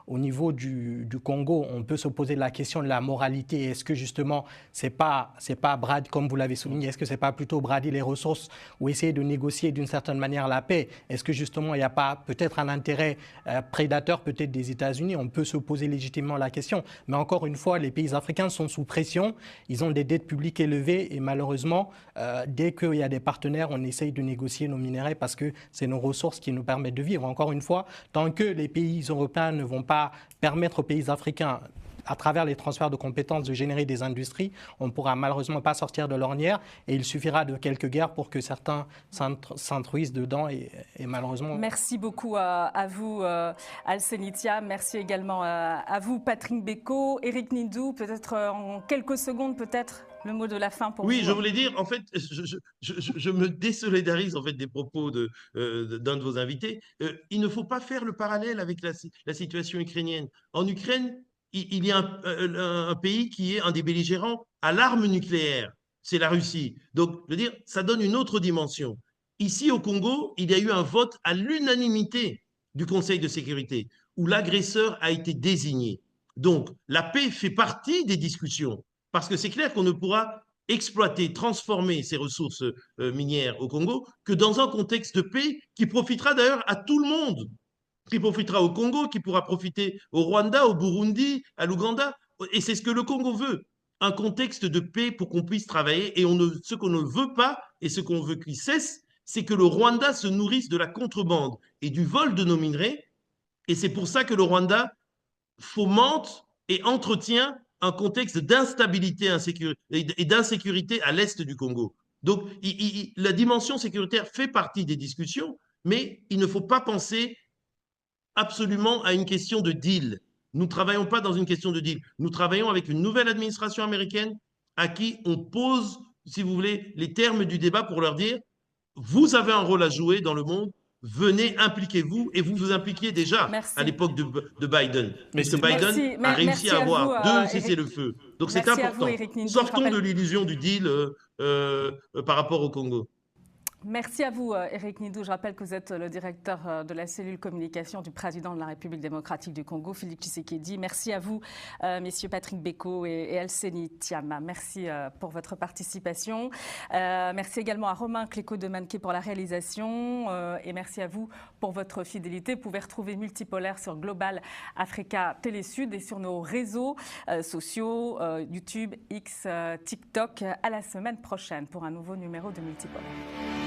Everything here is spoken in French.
au niveau du Congo, on peut se poser la question de la moralité. Est-ce que justement, c'est pas Brad, comme vous l'avez souligné, est-ce que c'est pas plutôt brader les ressources ou essayer de négocier d'une certaine manière la paix? Est-ce que justement, il n'y a pas peut-être un intérêt prédateur peut-être des États-Unis? On peut se poser légitimement la question. Mais encore une fois, les pays africains sont sous pression. Ils ont des dettes publiques élevées et malheureusement, dès qu'il y a des partenaires, on essaye de négocier nos minerais parce que c'est nos ressources qui nous permettent de vivre. Encore une fois, tant que les pays européens ne vont pas permettre aux pays africains à travers les transferts de compétences, de générer des industries, on ne pourra malheureusement pas sortir de l'ornière et il suffira de quelques guerres pour que certains s'introduisent dedans et malheureusement... Merci beaucoup à vous, Alceni Thiam. Merci également à vous, Patrick Beko. Éric Ndou, peut-être en quelques secondes, peut-être le mot de la fin pour vous. Oui, je voulais dire, en fait, je me désolidarise en fait des propos d'un de vos invités. Il ne faut pas faire le parallèle avec la situation ukrainienne. En Ukraine, il y a un pays qui est un des belligérants à l'arme nucléaire, c'est la Russie. Donc, je veux dire, ça donne une autre dimension. Ici, au Congo, il y a eu un vote à l'unanimité du Conseil de sécurité, où l'agresseur a été désigné. Donc, la paix fait partie des discussions, parce que c'est clair qu'on ne pourra exploiter, transformer ces ressources minières au Congo que dans un contexte de paix qui profitera d'ailleurs à tout le monde, qui profitera au Congo, qui pourra profiter au Rwanda, au Burundi, à l'Ouganda. Et c'est ce que le Congo veut, un contexte de paix pour qu'on puisse travailler. Et ce qu'on ne veut pas et ce qu'on veut qu'il cesse, c'est que le Rwanda se nourrisse de la contrebande et du vol de nos minerais. Et c'est pour ça que le Rwanda fomente et entretient un contexte d'instabilité et d'insécurité à l'est du Congo. Donc, la dimension sécuritaire fait partie des discussions, mais il ne faut pas penser absolument à une question de deal. Nous ne travaillons pas dans une question de deal. Nous travaillons avec une nouvelle administration américaine à qui on pose, si vous voulez, les termes du débat pour leur dire vous avez un rôle à jouer dans le monde, venez, impliquez-vous, et vous vous impliquiez déjà à l'époque de Biden. Puisque Biden a réussi à avoir deux cessez-le-feu. Donc c'est important. Sortons de l'illusion du deal par rapport au Congo. Merci à vous, Éric Ndou. Je rappelle que vous êtes le directeur de la cellule communication du président de la République démocratique du Congo, Félix Tshisekedi. Merci à vous, messieurs Patrick Beko et Alceni Thiam. Merci pour votre participation. Merci également à Romain Cléco de Manqué pour la réalisation. Et merci à vous pour votre fidélité. Vous pouvez retrouver Multipolaire sur Global Africa Télé Sud et sur nos réseaux sociaux, YouTube, X, TikTok. À la semaine prochaine pour un nouveau numéro de Multipolaire.